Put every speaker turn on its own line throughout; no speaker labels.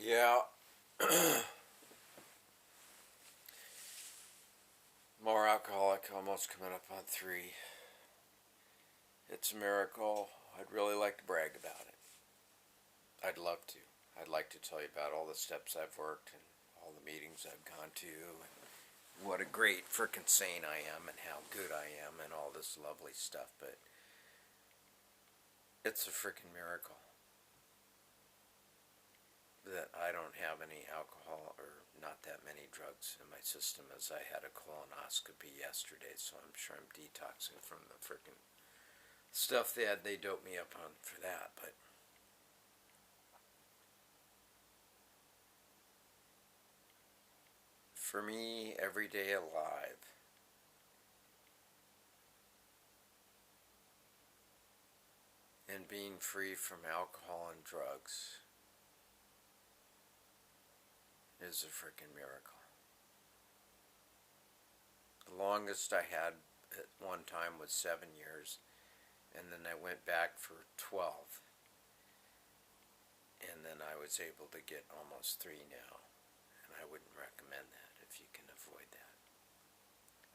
Yeah, more alcoholic, almost coming up on 3. It's a miracle. I'd really like to brag about it. I'd love to. I'd like to tell you about all the steps I've worked and all the meetings I've gone to and what a great frickin' saint I am and how good I am and all this lovely stuff, but it's a frickin' miracle that I don't have any alcohol or not that many drugs in my system, as I had a colonoscopy yesterday, so I'm sure I'm detoxing from the frickin' stuff they doped me up on for that. But for me, every day alive, and being free from alcohol and drugs is a freaking miracle. The longest I had at one time was 7 years, and then I went back for 12, and then I was able to get almost 3 now, and I wouldn't recommend that if you can avoid that.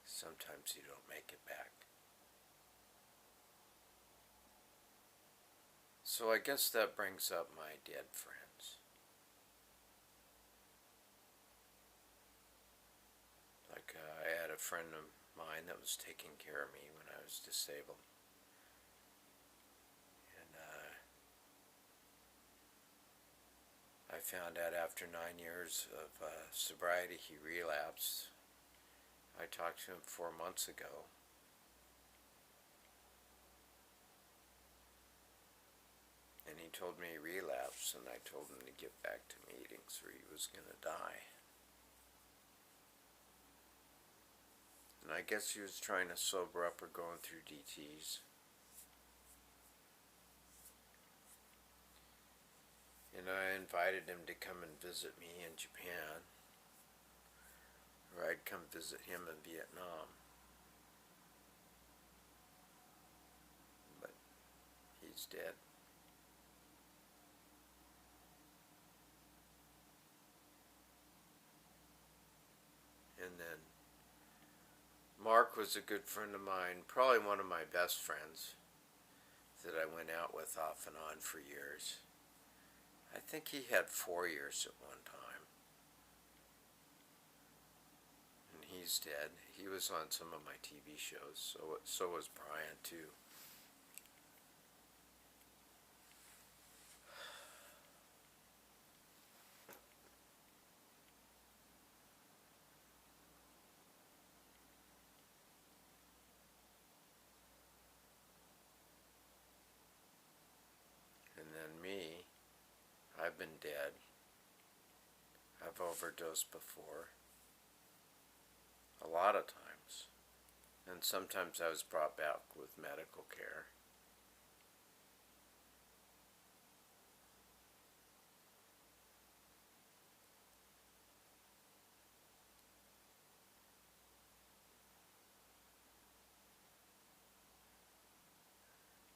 Sometimes you don't make it back. So I guess that brings up my dead friends. Like, I had a friend of mine that was taking care of me when I was disabled. And I found out after 9 years of sobriety he relapsed. I talked to him 4 months ago. And he told me he relapsed, and I told him to get back to meetings or he was going to die. And I guess he was trying to sober up or going through DTs. And I invited him to come and visit me in Japan, or I'd come visit him in Vietnam. But he's dead. And then Mark was a good friend of mine, probably one of my best friends that I went out with off and on for years. I think he had 4 years at one time. And he's dead. He was on some of my TV shows, so was Brian too. And then me, I've been dead. I've overdosed before. A lot of times. And sometimes I was brought back with medical care.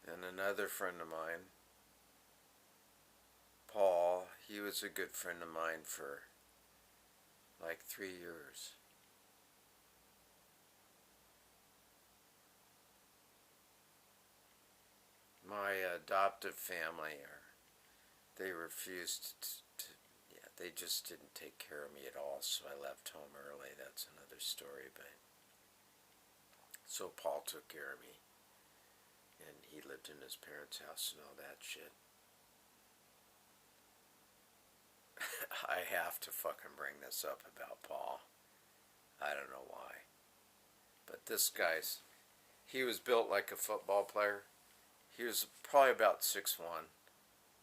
And another friend of mine, Paul, he was a good friend of mine for like 3 years. My adoptive family, they refused they just didn't take care of me at all, so I left home early. That's another story, but so Paul took care of me, and he lived in his parents' house and all that shit. I have to fucking bring this up about Paul. I don't know why. But this guy's, he was built like a football player. He was probably about 6'1",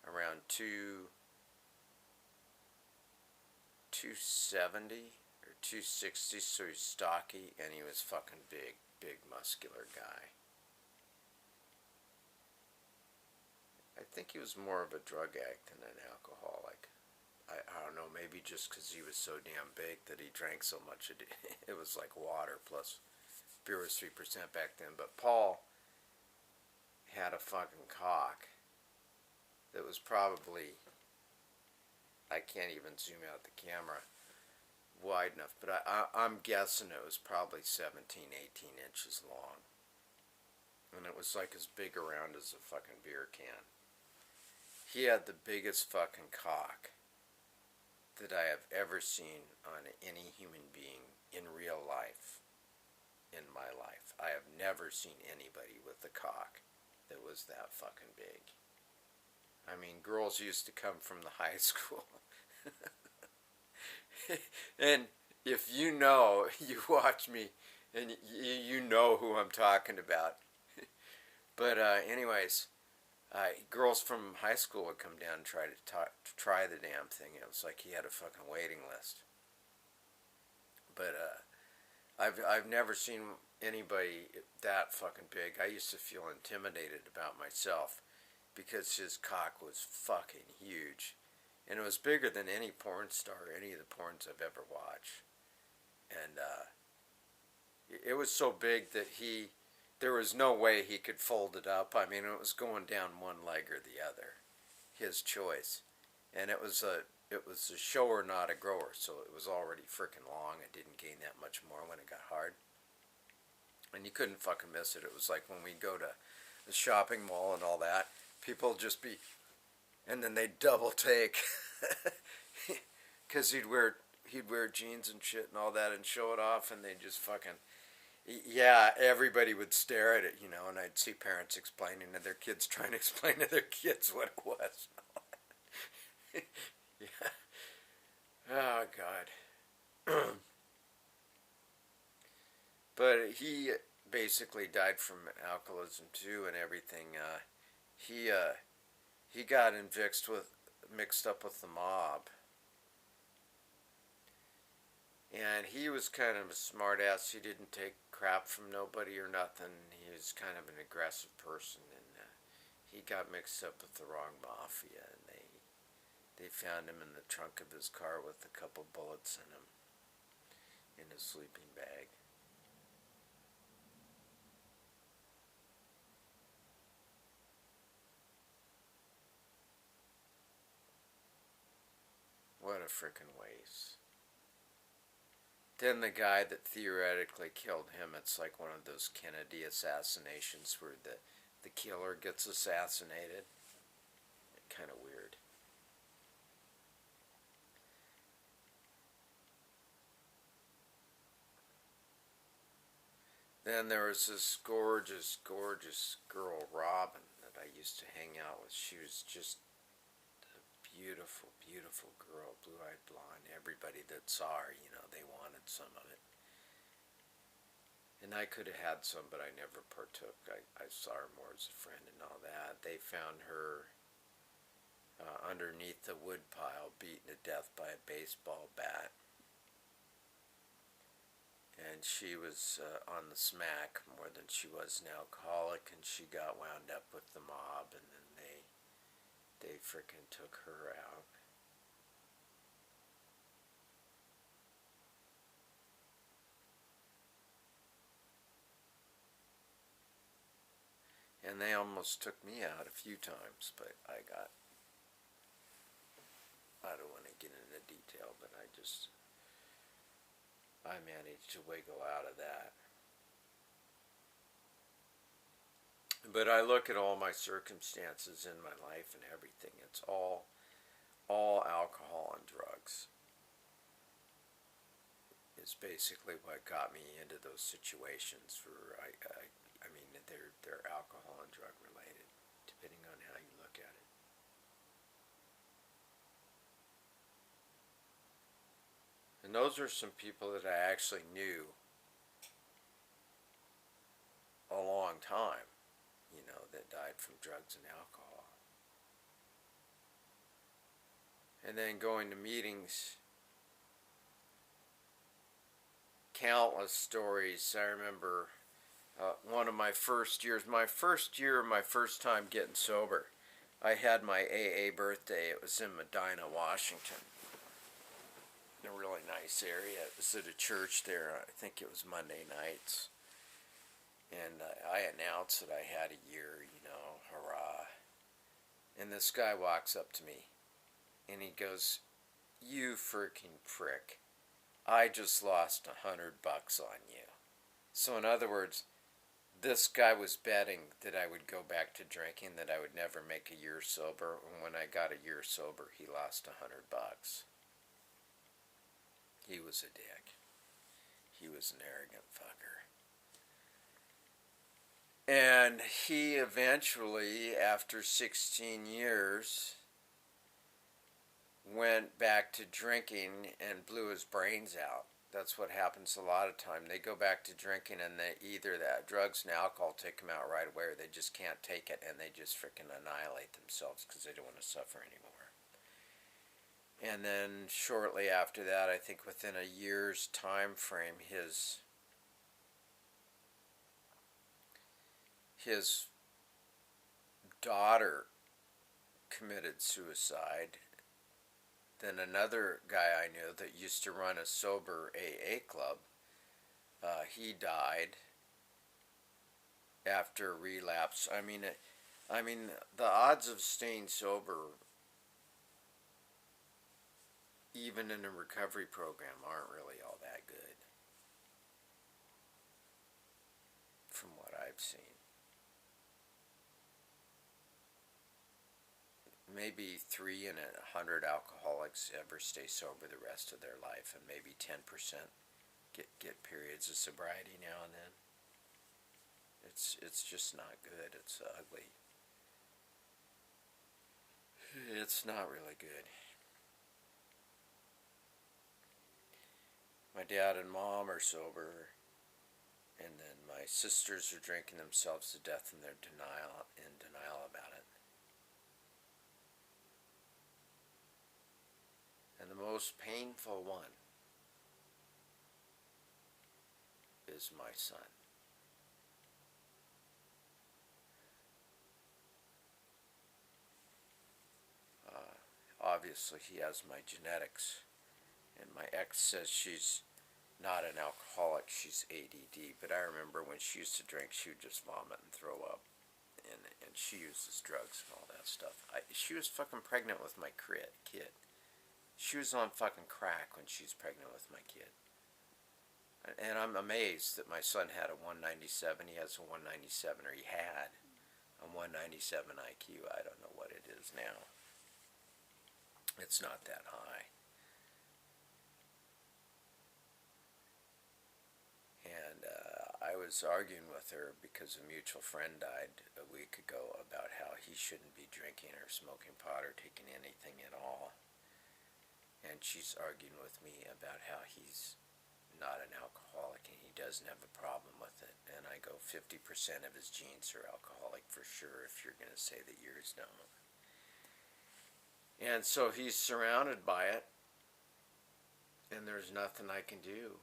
around 270 or 260, so he's stocky, and he was fucking big muscular guy. I think he was more of a drug addict than an alcoholic. I don't know, maybe just because he was so damn big that he drank so much, it was like water, plus beer was 3% back then. But Paul had a fucking cock that was probably I can't even zoom out the camera wide enough, but I'm guessing it was probably 17, 18 inches long. And it was like as big around as a fucking beer can. He had the biggest fucking cock that I have ever seen on any human being in real life. In my life, I have never seen anybody with a cock that was that fucking big. I mean, girls used to come from the high school. And if you know, you watch me, and you know who I'm talking about. But anyways, girls from high school would come down and try the damn thing. It was like he had a fucking waiting list. But I've never seen anybody that fucking big. I used to feel intimidated about myself because his cock was fucking huge. And it was bigger than any porn star, any of the porns I've ever watched. And it was so big that there was no way he could fold it up. I mean, it was going down one leg or the other. His choice. And it was a shower, not a grower, so it was already freaking long. It didn't gain that much more when it got hard. And you couldn't fucking miss it. It was like when we go to the shopping mall and all that, people just be, and then they'd double take. Because he'd wear jeans and shit and all that and show it off, and they'd just fucking, yeah, everybody would stare at it, you know, and I'd see parents explaining to their kids, trying to explain to their kids what it was. Yeah. Oh, God. But he basically died from alcoholism too and everything. He got mixed up with the mob. And he was kind of a smart ass. He didn't take crap from nobody or nothing. He was kind of an aggressive person, and he got mixed up with the wrong mafia, and they found him in the trunk of his car with a couple bullets in him, in his sleeping bag. What a frickin' waste. Then the guy that theoretically killed him, it's like one of those Kennedy assassinations where the killer gets assassinated. Kind of weird. Then there was this gorgeous, gorgeous girl, Robin, that I used to hang out with. She was just a beautiful, beautiful girl, blue-eyed blonde. Everybody that saw her, you know, they wanted some of it. And I could have had some, but I never partook. I saw her more as a friend and all that. They found her underneath the wood pile, beaten to death by a baseball bat. And she was on the smack more than she was an alcoholic, and she got wound up with the mob, and then they frickin' took her out. And they almost took me out a few times, but I don't want to get into detail, but I managed to wiggle out of that. But I look at all my circumstances in my life and everything. It's all alcohol and drugs. Is basically what got me into those situations where I mean they're alcohol and drug related, depending on how you look at it. And those are some people that I actually knew a long time, you know, that died from drugs and alcohol. And then going to meetings, countless stories. I remember one of my first years, my first time getting sober, I had my AA birthday. It was in Medina, Washington. In a really nice area. It was at a church there. I think it was Monday nights. And I announced that I had a year, you know, hurrah. And this guy walks up to me, and he goes, You freaking prick. I just lost $100 on you. So in other words, this guy was betting that I would go back to drinking, that I would never make a year sober. And when I got a year sober, he lost $100. He was a dick. He was an arrogant fucker. And he eventually, after 16 years, went back to drinking and blew his brains out. That's what happens a lot of time. They go back to drinking and they either that drugs and alcohol take them out right away, or they just can't take it and they just freaking annihilate themselves because they don't want to suffer anymore. And then shortly after that, I think within a year's time frame, his daughter committed suicide. Then another guy I knew that used to run a sober AA club, he died after a relapse. I mean, the odds of staying sober, even in a recovery program, aren't really all that good, from what I've seen. Maybe 3 in 100 alcoholics ever stay sober the rest of their life, and maybe 10% get periods of sobriety now and then. It's just not good. It's ugly. It's not really good. My dad and mom are sober, and then my sisters are drinking themselves to death, and they're in denial about it. And the most painful one is my son. Obviously, he has my genetics, and my ex says she's not an alcoholic, she's ADD. But I remember when she used to drink, she would just vomit and throw up, and she uses drugs and all that stuff. She was fucking pregnant with my kid. She was on fucking crack when she's pregnant with my kid. And I'm amazed that my son had a 197. He has a 197, or he had a 197 IQ. I don't know what it is now. It's not that high. And I was arguing with her because a mutual friend died a week ago about how he shouldn't be drinking or smoking pot or taking anything at all. And she's arguing with me about how he's not an alcoholic and he doesn't have a problem with it. And I go, 50% of his genes are alcoholic for sure, if you're going to say that yours don't. And so he's surrounded by it, and there's nothing I can do.